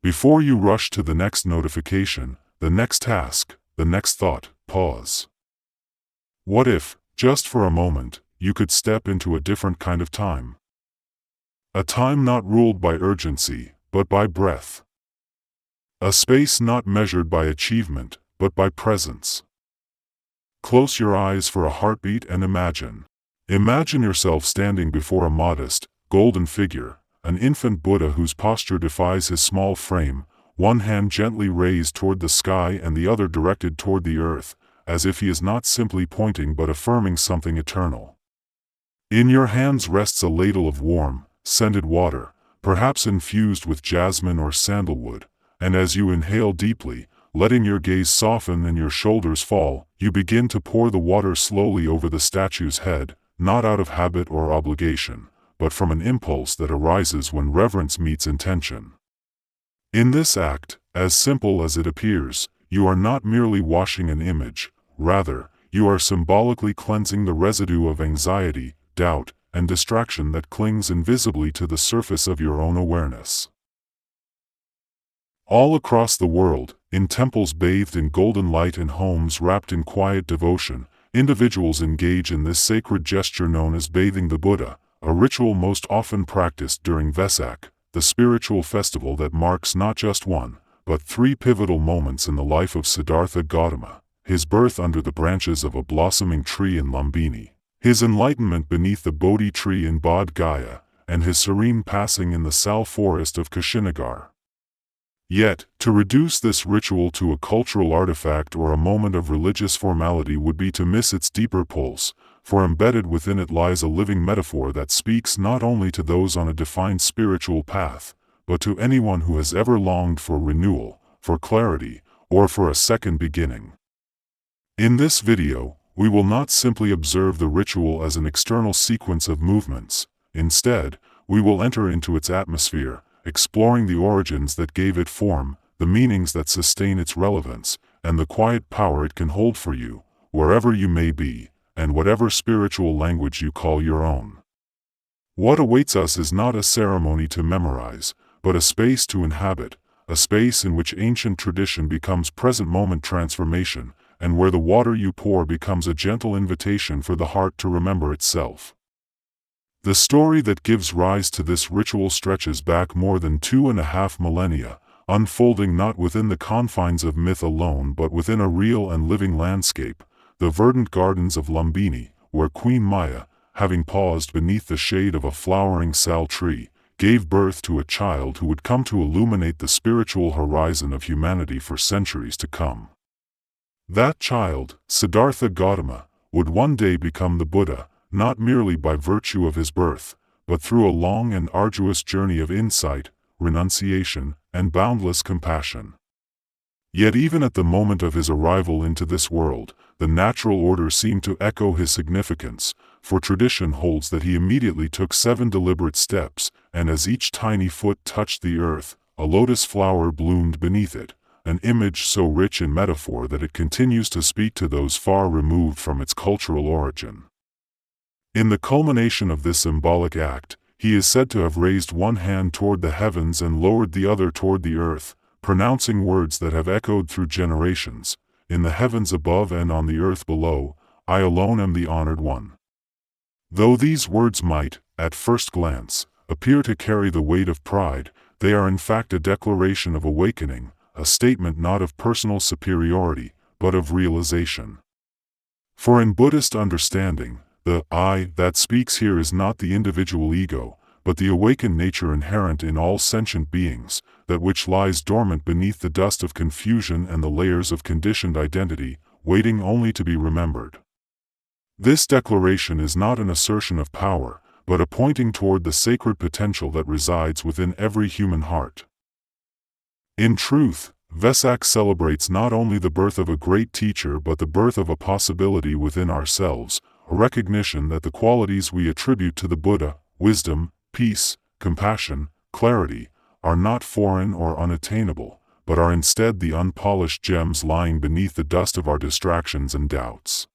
Before you rush to the next notification, the next task, the next thought, pause. What if, just for a moment, you could step into a different kind of time? A time not ruled by urgency, but by breath. A space not measured by achievement, but by presence. Close your eyes for a heartbeat and imagine. Imagine yourself standing before a modest, golden figure, an infant Buddha whose posture defies his small frame, one hand gently raised toward the sky and the other directed toward the earth, as if he is not simply pointing but affirming something eternal. In your hands rests a ladle of warm, scented water, perhaps infused with jasmine or sandalwood, and as you inhale deeply, letting your gaze soften and your shoulders fall, you begin to pour the water slowly over the statue's head, not out of habit or obligation, but from an impulse that arises when reverence meets intention. In this act, as simple as it appears, you are not merely washing an image, rather, you are symbolically cleansing the residue of anxiety, doubt, and distraction that clings invisibly to the surface of your own awareness. All across the world, in temples bathed in golden light and homes wrapped in quiet devotion, individuals engage in this sacred gesture known as bathing the Buddha, a ritual most often practiced during Vesak, the spiritual festival that marks not just one, but three pivotal moments in the life of Siddhartha Gautama: his birth under the branches of a blossoming tree in Lumbini, his enlightenment beneath the Bodhi tree in Bodh Gaya, and his serene passing in the Sal forest of Kushinagar. Yet, to reduce this ritual to a cultural artifact or a moment of religious formality would be to miss its deeper pulse, for embedded within it lies a living metaphor that speaks not only to those on a defined spiritual path, but to anyone who has ever longed for renewal, for clarity, or for a second beginning. In this video, we will not simply observe the ritual as an external sequence of movements. Instead, we will enter into its atmosphere, exploring the origins that gave it form, the meanings that sustain its relevance, and the quiet power it can hold for you, wherever you may be, and whatever spiritual language you call your own. What awaits us is not a ceremony to memorize, but a space to inhabit, a space in which ancient tradition becomes present-moment transformation, and where the water you pour becomes a gentle invitation for the heart to remember itself. The story that gives rise to this ritual stretches back more than 2.5 millennia, unfolding not within the confines of myth alone but within a real and living landscape, the verdant gardens of Lumbini, where Queen Maya, having paused beneath the shade of a flowering sal tree, gave birth to a child who would come to illuminate the spiritual horizon of humanity for centuries to come. That child, Siddhartha Gautama, would one day become the Buddha, not merely by virtue of his birth, but through a long and arduous journey of insight, renunciation, and boundless compassion. Yet even at the moment of his arrival into this world, the natural order seemed to echo his significance, for tradition holds that he immediately took 7 deliberate steps, and as each tiny foot touched the earth, a lotus flower bloomed beneath it, an image so rich in metaphor that it continues to speak to those far removed from its cultural origin. In the culmination of this symbolic act, he is said to have raised one hand toward the heavens and lowered the other toward the earth, pronouncing words that have echoed through generations: "In the heavens above and on the earth below, I alone am the honored one." Though these words might, at first glance, appear to carry the weight of pride, they are in fact a declaration of awakening, a statement not of personal superiority, but of realization. For in Buddhist understanding, the I that speaks here is not the individual ego, but the awakened nature inherent in all sentient beings, that which lies dormant beneath the dust of confusion and the layers of conditioned identity, waiting only to be remembered. This declaration is not an assertion of power, but a pointing toward the sacred potential that resides within every human heart. In truth, Vesak celebrates not only the birth of a great teacher but the birth of a possibility within ourselves, a recognition that the qualities we attribute to the Buddha, wisdom, peace, compassion, clarity, are not foreign or unattainable, but are instead the unpolished gems lying beneath the dust of our distractions and doubts.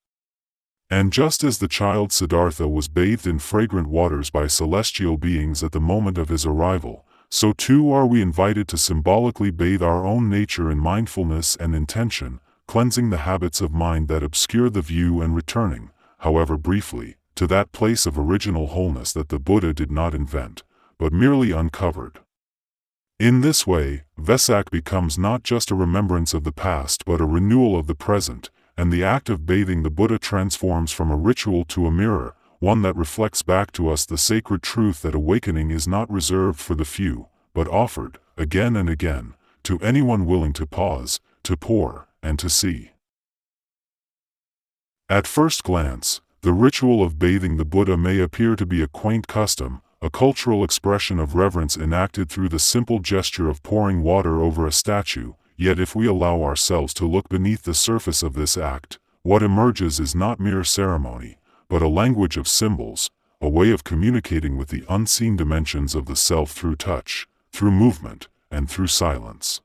And just as the child Siddhartha was bathed in fragrant waters by celestial beings at the moment of his arrival, so too are we invited to symbolically bathe our own nature in mindfulness and intention, cleansing the habits of mind that obscure the view and returning, however briefly, to that place of original wholeness that the Buddha did not invent, but merely uncovered. In this way, Vesak becomes not just a remembrance of the past but a renewal of the present, and the act of bathing the Buddha transforms from a ritual to a mirror, one that reflects back to us the sacred truth that awakening is not reserved for the few, but offered, again and again, to anyone willing to pause, to pore, and to see. At first glance, the ritual of bathing the Buddha may appear to be a quaint custom, a cultural expression of reverence enacted through the simple gesture of pouring water over a statue, yet if we allow ourselves to look beneath the surface of this act, what emerges is not mere ceremony, but a language of symbols, a way of communicating with the unseen dimensions of the self through touch, through movement, and through silence.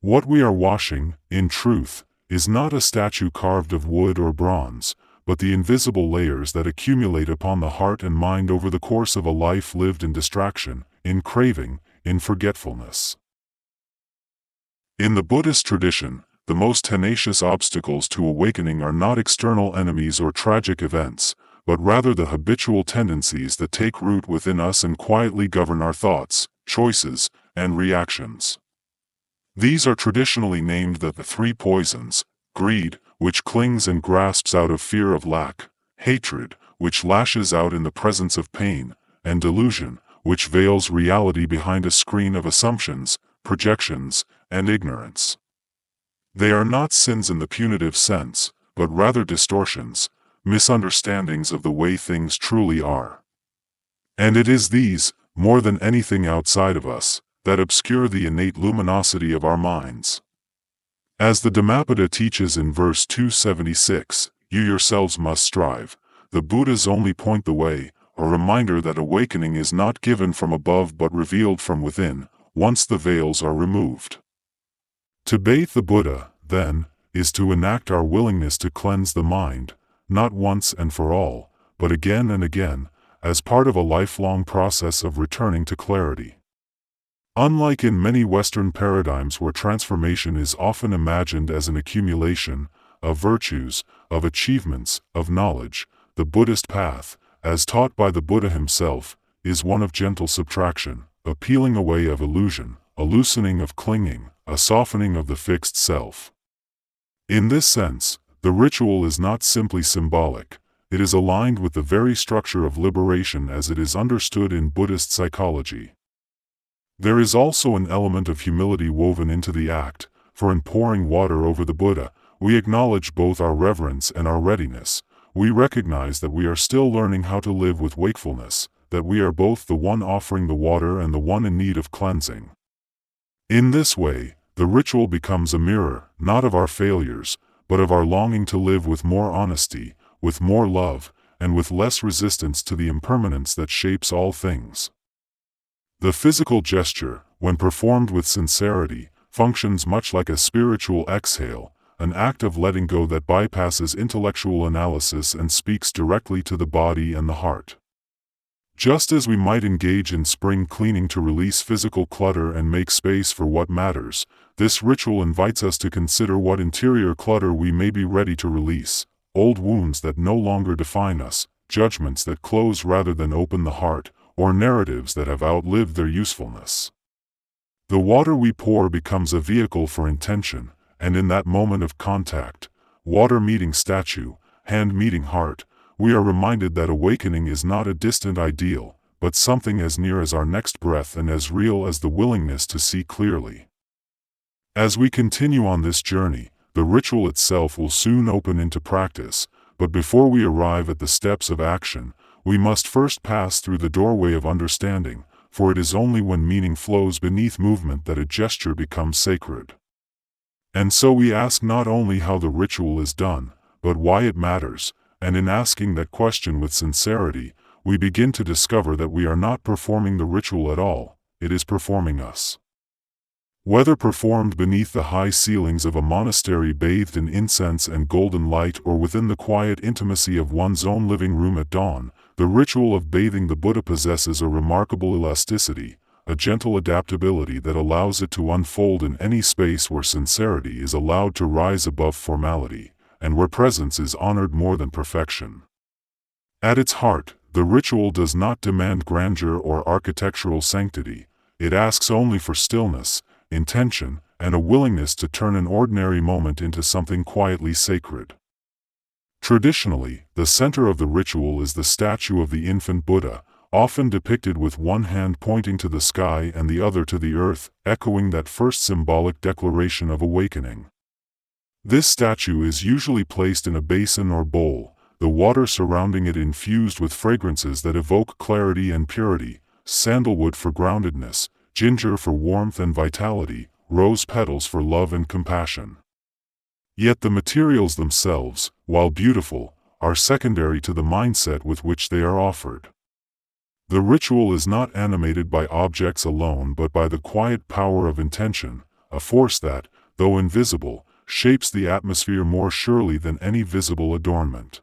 What we are washing, in truth, is not a statue carved of wood or bronze, but the invisible layers that accumulate upon the heart and mind over the course of a life lived in distraction, in craving, in forgetfulness. In the Buddhist tradition, the most tenacious obstacles to awakening are not external enemies or tragic events, but rather the habitual tendencies that take root within us and quietly govern our thoughts, choices, and reactions. These are traditionally named the three poisons: greed, which clings and grasps out of fear of lack; hatred, which lashes out in the presence of pain; and delusion, which veils reality behind a screen of assumptions, projections, and ignorance. They are not sins in the punitive sense, but rather distortions, misunderstandings of the way things truly are. And it is these, more than anything outside of us, that obscure the innate luminosity of our minds. As the Dhammapada teaches in verse 276, "You yourselves must strive." The Buddhas only point the way, a reminder that awakening is not given from above but revealed from within, once the veils are removed. To bathe the Buddha, then, is to enact our willingness to cleanse the mind, not once and for all, but again and again, as part of a lifelong process of returning to clarity. Unlike in many Western paradigms where transformation is often imagined as an accumulation of virtues, of achievements, of knowledge, the Buddhist path, as taught by the Buddha himself, is one of gentle subtraction, a peeling away of illusion, a loosening of clinging, a softening of the fixed self. In this sense, the ritual is not simply symbolic, it is aligned with the very structure of liberation as it is understood in Buddhist psychology. There is also an element of humility woven into the act, for in pouring water over the Buddha, we acknowledge both our reverence and our readiness. We recognize that we are still learning how to live with wakefulness, that we are both the one offering the water and the one in need of cleansing. In this way, the ritual becomes a mirror, not of our failures, but of our longing to live with more honesty, with more love, and with less resistance to the impermanence that shapes all things. The physical gesture, when performed with sincerity, functions much like a spiritual exhale, an act of letting go that bypasses intellectual analysis and speaks directly to the body and the heart. Just as we might engage in spring cleaning to release physical clutter and make space for what matters, this ritual invites us to consider what interior clutter we may be ready to release, old wounds that no longer define us, judgments that close rather than open the heart, or narratives that have outlived their usefulness. The water we pour becomes a vehicle for intention, and in that moment of contact, water meeting statue, hand meeting heart, we are reminded that awakening is not a distant ideal, but something as near as our next breath and as real as the willingness to see clearly. As we continue on this journey, the ritual itself will soon open into practice, but before we arrive at the steps of action, we must first pass through the doorway of understanding, for it is only when meaning flows beneath movement that a gesture becomes sacred. And so we ask not only how the ritual is done, but why it matters, and in asking that question with sincerity, we begin to discover that we are not performing the ritual at all, it is performing us. Whether performed beneath the high ceilings of a monastery bathed in incense and golden light or within the quiet intimacy of one's own living room at dawn, the ritual of bathing the Buddha possesses a remarkable elasticity, a gentle adaptability that allows it to unfold in any space where sincerity is allowed to rise above formality, and where presence is honored more than perfection. At its heart, the ritual does not demand grandeur or architectural sanctity. It asks only for stillness, intention, and a willingness to turn an ordinary moment into something quietly sacred. Traditionally, the center of the ritual is the statue of the infant Buddha, often depicted with one hand pointing to the sky and the other to the earth, echoing that first symbolic declaration of awakening. This statue is usually placed in a basin or bowl, the water surrounding it infused with fragrances that evoke clarity and purity, sandalwood for groundedness, ginger for warmth and vitality, rose petals for love and compassion. Yet the materials themselves, while beautiful, are secondary to the mindset with which they are offered. The ritual is not animated by objects alone but by the quiet power of intention, a force that, though invisible, shapes the atmosphere more surely than any visible adornment.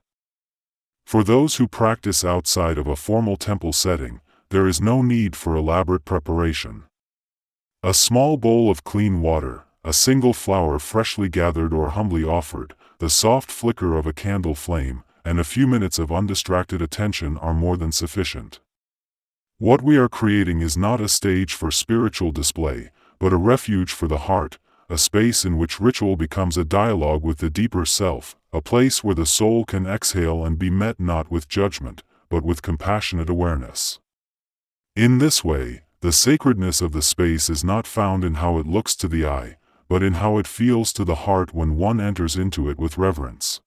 For those who practice outside of a formal temple setting, there is no need for elaborate preparation. A small bowl of clean water, a single flower freshly gathered or humbly offered, the soft flicker of a candle flame, and a few minutes of undistracted attention are more than sufficient. What we are creating is not a stage for spiritual display, but a refuge for the heart, a space in which ritual becomes a dialogue with the deeper self, a place where the soul can exhale and be met not with judgment, but with compassionate awareness. In this way, the sacredness of the space is not found in how it looks to the eye, but in how it feels to the heart when one enters into it with reverence.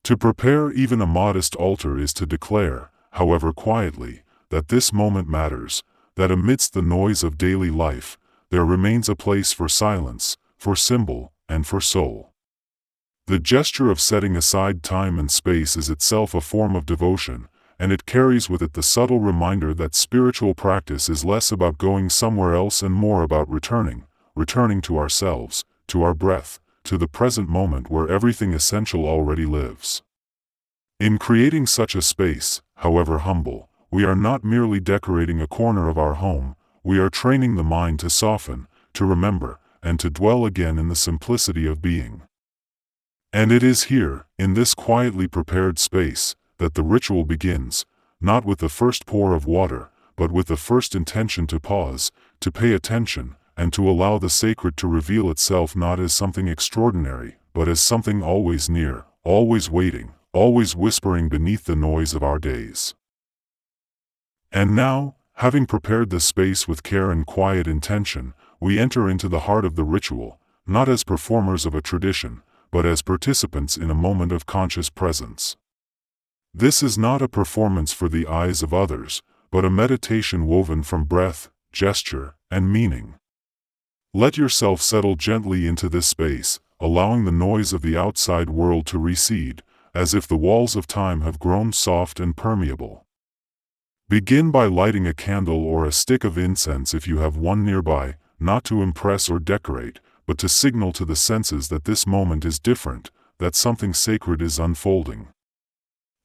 To prepare even a modest altar is to declare, however quietly, that this moment matters, that amidst the noise of daily life, there remains a place for silence, for symbol, and for soul. The gesture of setting aside time and space is itself a form of devotion, and it carries with it the subtle reminder that spiritual practice is less about going somewhere else and more about returning to ourselves, to our breath, to the present moment where everything essential already lives. In creating such a space, however humble, we are not merely decorating a corner of our home, we are training the mind to soften, to remember, and to dwell again in the simplicity of being. And it is here, in this quietly prepared space, that the ritual begins, not with the first pour of water, but with the first intention to pause, to pay attention, and to allow the sacred to reveal itself not as something extraordinary, but as something always near, always waiting, always whispering beneath the noise of our days. And now, having prepared the space with care and quiet intention, we enter into the heart of the ritual, not as performers of a tradition, but as participants in a moment of conscious presence. This is not a performance for the eyes of others, but a meditation woven from breath, gesture, and meaning. Let yourself settle gently into this space, allowing the noise of the outside world to recede, as if the walls of time have grown soft and permeable. Begin by lighting a candle or a stick of incense if you have one nearby, not to impress or decorate, but to signal to the senses that this moment is different, that something sacred is unfolding.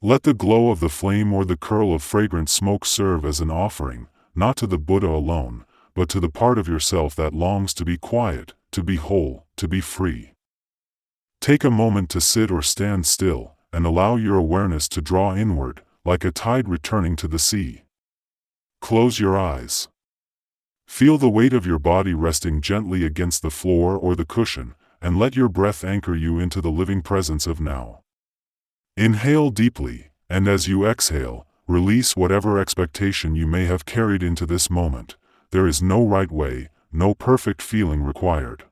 Let the glow of the flame or the curl of fragrant smoke serve as an offering, not to the Buddha alone, but to the part of yourself that longs to be quiet, to be whole, to be free. Take a moment to sit or stand still, and allow your awareness to draw inward, like a tide returning to the sea. Close your eyes. Feel the weight of your body resting gently against the floor or the cushion, and let your breath anchor you into the living presence of now. Inhale deeply, and as you exhale, release whatever expectation you may have carried into this moment. There is no right way, no perfect feeling required.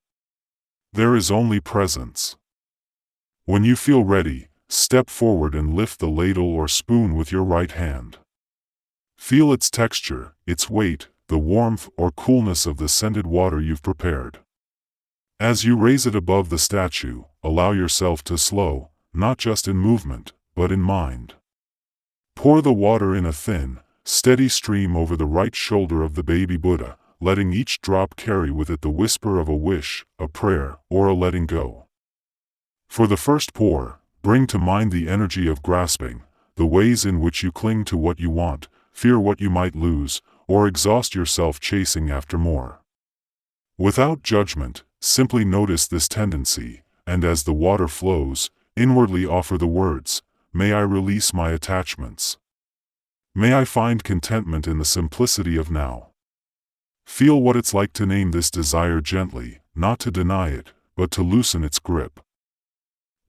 There is only presence. When you feel ready, step forward and lift the ladle or spoon with your right hand. Feel its texture, its weight, the warmth or coolness of the scented water you've prepared. As you raise it above the statue, allow yourself to slow, not just in movement, but in mind. Pour the water in a thin, steady stream over the right shoulder of the baby Buddha, letting each drop carry with it the whisper of a wish, a prayer, or a letting go. For the first pour, bring to mind the energy of grasping, the ways in which you cling to what you want, fear what you might lose, or exhaust yourself chasing after more. Without judgment, simply notice this tendency, and as the water flows, inwardly offer the words, "May I release my attachments. May I find contentment in the simplicity of now." Feel what it's like to name this desire gently, not to deny it, but to loosen its grip.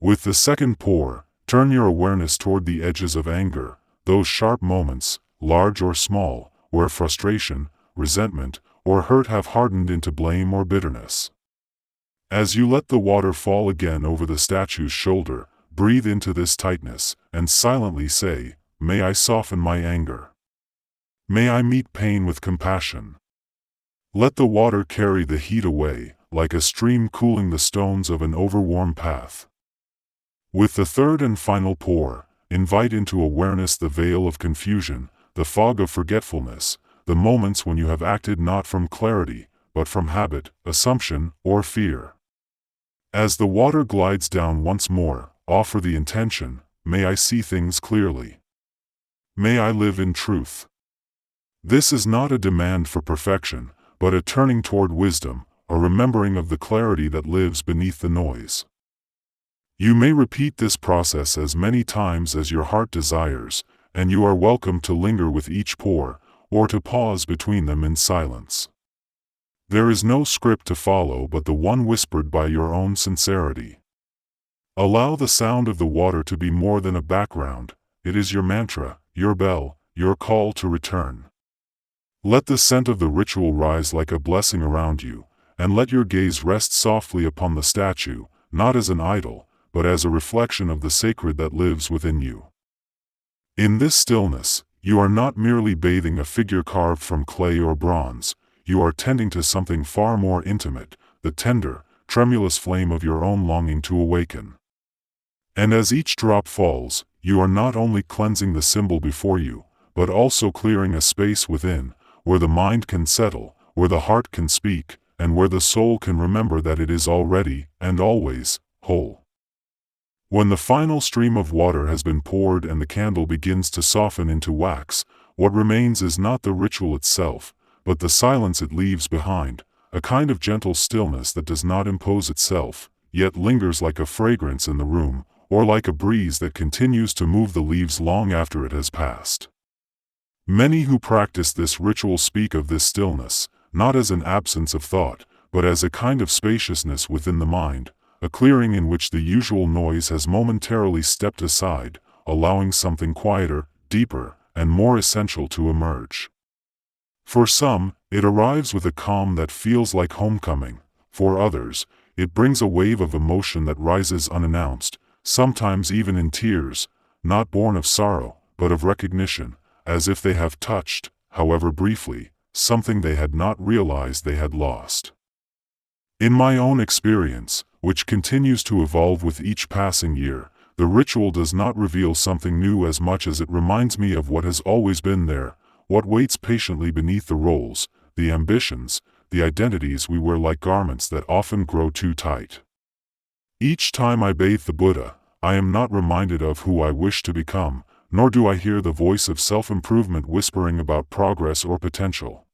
With the second pour, turn your awareness toward the edges of anger, those sharp moments, large or small, where frustration, resentment, or hurt have hardened into blame or bitterness. As you let the water fall again over the statue's shoulder, breathe into this tightness, and silently say, "May I soften my anger. May I meet pain with compassion." Let the water carry the heat away, like a stream cooling the stones of an overwarm path. With the third and final pour, invite into awareness the veil of confusion, the fog of forgetfulness, the moments when you have acted not from clarity, but from habit, assumption, or fear. As the water glides down once more, offer the intention, "May I see things clearly. May I live in truth." This is not a demand for perfection, but a turning toward wisdom, a remembering of the clarity that lives beneath the noise. You may repeat this process as many times as your heart desires, and you are welcome to linger with each pour, or to pause between them in silence. There is no script to follow but the one whispered by your own sincerity. Allow the sound of the water to be more than a background, it is your mantra, your bell, your call to return. Let the scent of the ritual rise like a blessing around you, and let your gaze rest softly upon the statue, not as an idol, but as a reflection of the sacred that lives within you. In this stillness, you are not merely bathing a figure carved from clay or bronze, you are tending to something far more intimate, the tender, tremulous flame of your own longing to awaken. And as each drop falls, you are not only cleansing the symbol before you, but also clearing a space within, where the mind can settle, where the heart can speak, and where the soul can remember that it is already, and always, whole. When the final stream of water has been poured and the candle begins to soften into wax, what remains is not the ritual itself, but the silence it leaves behind, a kind of gentle stillness that does not impose itself, yet lingers like a fragrance in the room, or like a breeze that continues to move the leaves long after it has passed. Many who practice this ritual speak of this stillness, not as an absence of thought, but as a kind of spaciousness within the mind, a clearing in which the usual noise has momentarily stepped aside, allowing something quieter, deeper, and more essential to emerge. For some, it arrives with a calm that feels like homecoming. For others, it brings a wave of emotion that rises unannounced, sometimes even in tears, not born of sorrow, but of recognition, as if they have touched, however briefly, something they had not realized they had lost. In my own experience, which continues to evolve with each passing year, the ritual does not reveal something new as much as it reminds me of what has always been there, what waits patiently beneath the roles, the ambitions, the identities we wear like garments that often grow too tight. Each time I bathe the Buddha, I am not reminded of who I wish to become, nor do I hear the voice of self-improvement whispering about progress or potential.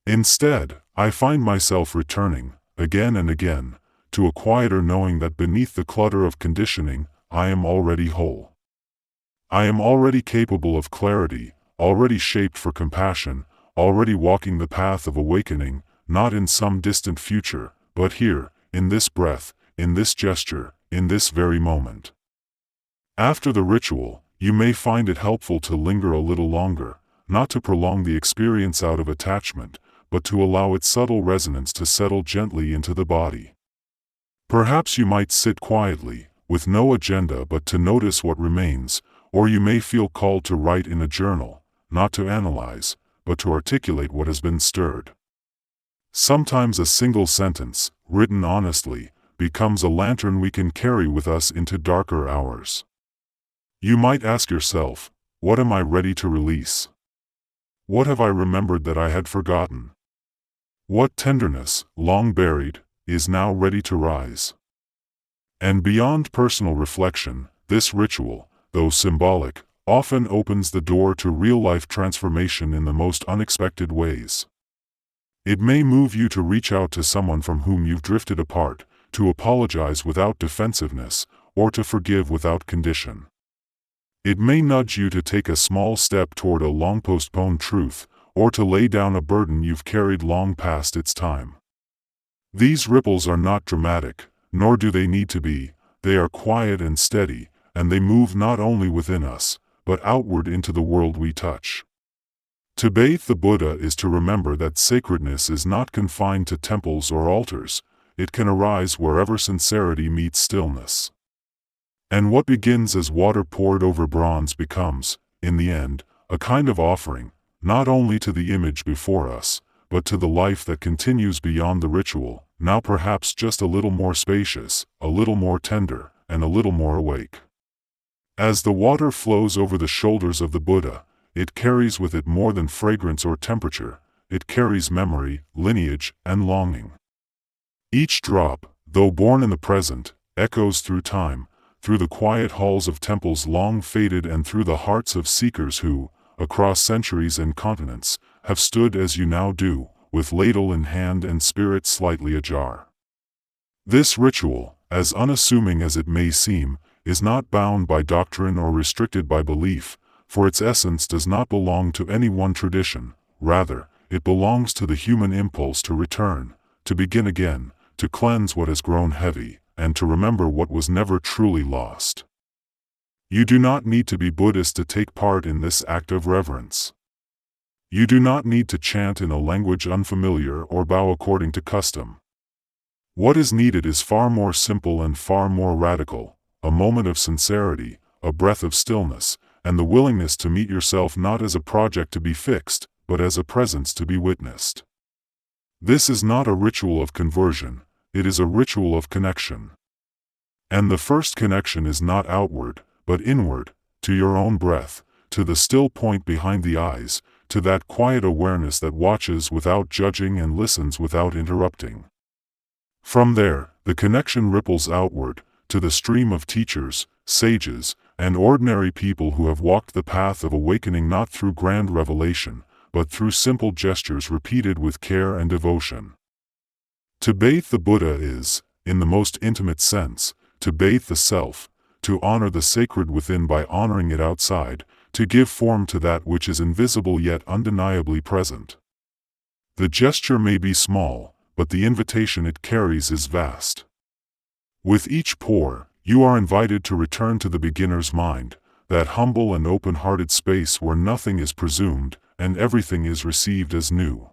Instead, I find myself returning, again and again, to a quieter knowing that beneath the clutter of conditioning, I am already whole. I am already capable of clarity, already shaped for compassion, already walking the path of awakening, not in some distant future, but here, in this breath, in this gesture, in this very moment. After the ritual, you may find it helpful to linger a little longer, not to prolong the experience out of attachment, but to allow its subtle resonance to settle gently into the body. Perhaps you might sit quietly, with no agenda but to notice what remains, or you may feel called to write in a journal, not to analyze, but to articulate what has been stirred. Sometimes a single sentence, written honestly, becomes a lantern we can carry with us into darker hours. You might ask yourself, what am I ready to release? What have I remembered that I had forgotten? What tenderness, long buried, is now ready to rise? And beyond personal reflection, this ritual, though symbolic, often opens the door to real-life transformation in the most unexpected ways. It may move you to reach out to someone from whom you've drifted apart, to apologize without defensiveness, or to forgive without condition. It may nudge you to take a small step toward a long-postponed truth, or to lay down a burden you've carried long past its time. These ripples are not dramatic, nor do they need to be. They are quiet and steady, and they move not only within us, but outward into the world we touch. To bathe the Buddha is to remember that sacredness is not confined to temples or altars. It can arise wherever sincerity meets stillness. And what begins as water poured over bronze becomes, in the end, a kind of offering, not only to the image before us, but to the life that continues beyond the ritual, now perhaps just a little more spacious, a little more tender, and a little more awake. As the water flows over the shoulders of the Buddha, it carries with it more than fragrance or temperature. It carries memory, lineage, and longing. Each drop, though born in the present, echoes through time, through the quiet halls of temples long faded and through the hearts of seekers who, across centuries and continents, have stood as you now do, with ladle in hand and spirit slightly ajar. This ritual, as unassuming as it may seem, is not bound by doctrine or restricted by belief, for its essence does not belong to any one tradition. Rather, it belongs to the human impulse to return, to begin again, to cleanse what has grown heavy, and to remember what was never truly lost. You do not need to be Buddhist to take part in this act of reverence. You do not need to chant in a language unfamiliar or bow according to custom. What is needed is far more simple and far more radical: a moment of sincerity, a breath of stillness, and the willingness to meet yourself not as a project to be fixed, but as a presence to be witnessed. This is not a ritual of conversion, it is a ritual of connection. And the first connection is not outward, but inward, to your own breath, to the still point behind the eyes, to that quiet awareness that watches without judging and listens without interrupting. From there, the connection ripples outward, to the stream of teachers, sages, and ordinary people who have walked the path of awakening not through grand revelation, but through simple gestures repeated with care and devotion. To bathe the Buddha is, in the most intimate sense, to bathe the self, to honor the sacred within by honoring it outside, to give form to that which is invisible yet undeniably present. The gesture may be small, but the invitation it carries is vast. With each pour, you are invited to return to the beginner's mind, that humble and open-hearted space where nothing is presumed, and everything is received as new.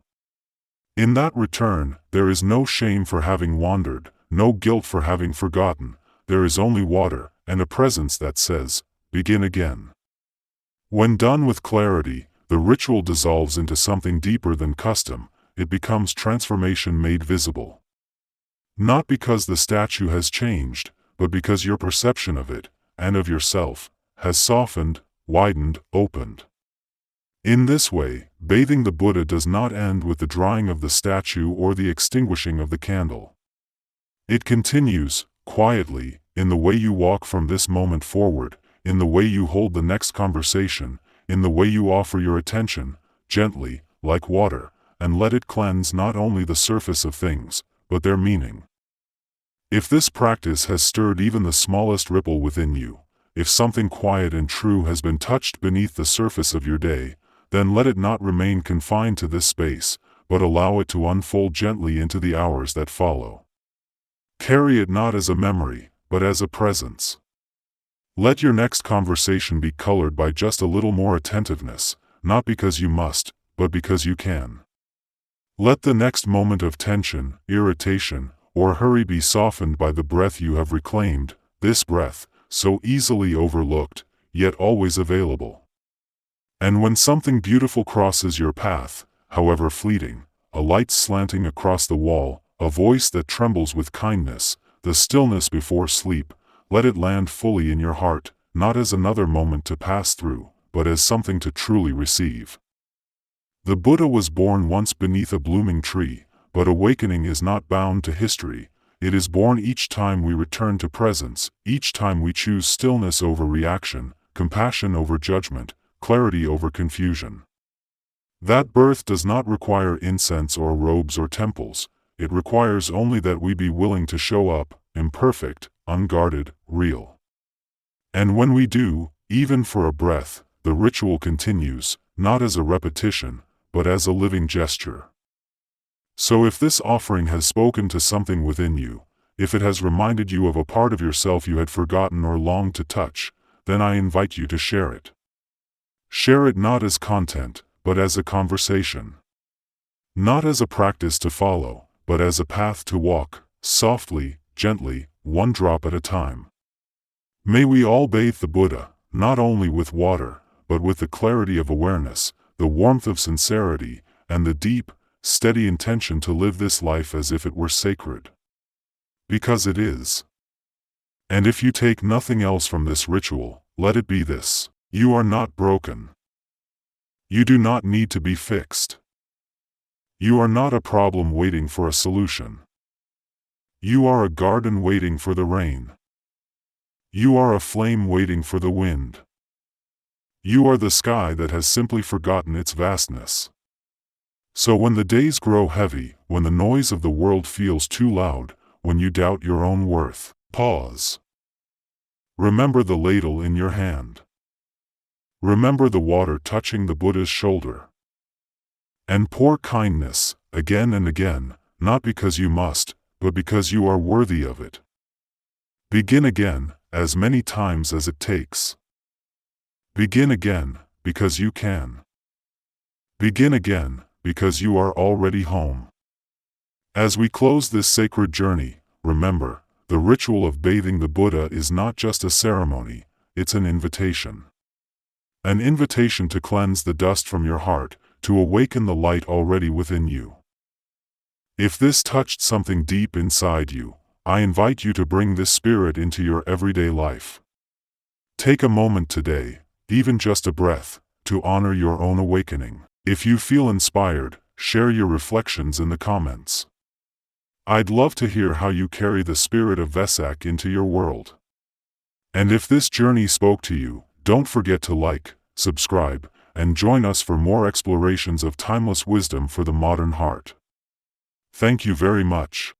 In that return, there is no shame for having wandered, no guilt for having forgotten. There is only water, and a presence that says, "Begin again." When done with clarity, the ritual dissolves into something deeper than custom. It becomes transformation made visible. Not because the statue has changed, but because your perception of it, and of yourself, has softened, widened, opened. In this way, bathing the Buddha does not end with the drying of the statue or the extinguishing of the candle. It continues, quietly, in the way you walk from this moment forward, in the way you hold the next conversation, in the way you offer your attention, gently, like water, and let it cleanse not only the surface of things, but their meaning. If this practice has stirred even the smallest ripple within you, if something quiet and true has been touched beneath the surface of your day, then let it not remain confined to this space, but allow it to unfold gently into the hours that follow. Carry it not as a memory, but as a presence. Let your next conversation be colored by just a little more attentiveness, not because you must, but because you can. Let the next moment of tension, irritation, or hurry be softened by the breath you have reclaimed, this breath, so easily overlooked, yet always available. And when something beautiful crosses your path, however fleeting, a light slanting across the wall, a voice that trembles with kindness, the stillness before sleep, let it land fully in your heart, not as another moment to pass through, but as something to truly receive. The Buddha was born once beneath a blooming tree, but awakening is not bound to history. It is born each time we return to presence, each time we choose stillness over reaction, compassion over judgment, clarity over confusion. That birth does not require incense or robes or temples. It requires only that we be willing to show up, imperfect, unguarded, real. And when we do, even for a breath, the ritual continues, not as a repetition, but as a living gesture. So if this offering has spoken to something within you, if it has reminded you of a part of yourself you had forgotten or longed to touch, then I invite you to share it. Share it not as content, but as a conversation. Not as a practice to follow, but as a path to walk, softly, gently, one drop at a time. May we all bathe the Buddha, not only with water, but with the clarity of awareness, the warmth of sincerity, and the deep, steady intention to live this life as if it were sacred. Because it is. And if you take nothing else from this ritual, let it be this: you are not broken. You do not need to be fixed. You are not a problem waiting for a solution. You are a garden waiting for the rain. You are a flame waiting for the wind. You are the sky that has simply forgotten its vastness. So when the days grow heavy, when the noise of the world feels too loud, when you doubt your own worth, pause. Remember the ladle in your hand. Remember the water touching the Buddha's shoulder. And pour kindness, again and again, not because you must, but because you are worthy of it. Begin again, as many times as it takes. Begin again, because you can. Begin again, because you are already home. As we close this sacred journey, remember, the ritual of bathing the Buddha is not just a ceremony, it's an invitation. An invitation to cleanse the dust from your heart, to awaken the light already within you. If this touched something deep inside you, I invite you to bring this spirit into your everyday life. Take a moment today, even just a breath, to honor your own awakening. If you feel inspired, share your reflections in the comments. I'd love to hear how you carry the spirit of Vesak into your world. And if this journey spoke to you, don't forget to like, subscribe, and join us for more explorations of timeless wisdom for the modern heart. Thank you very much.